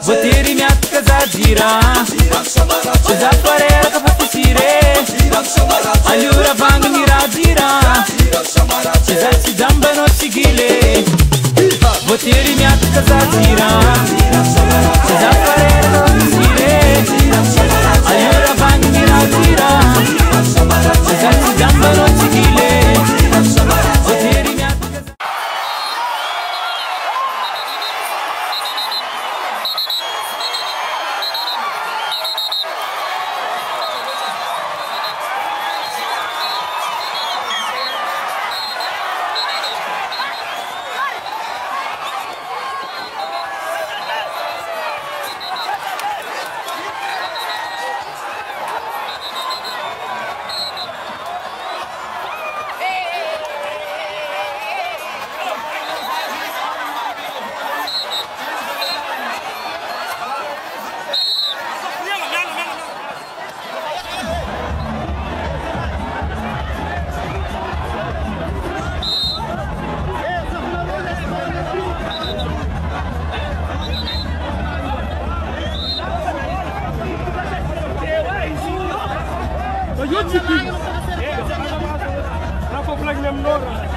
Boteri mi casa gira, già parere che fa piscire, allora vanno mi gira, già si gambano sigile. Boteri mi casa gira, già parere che fa piscire, allora vanno mi gira, già si gambano sigile. Boteri mi Rafa flag nem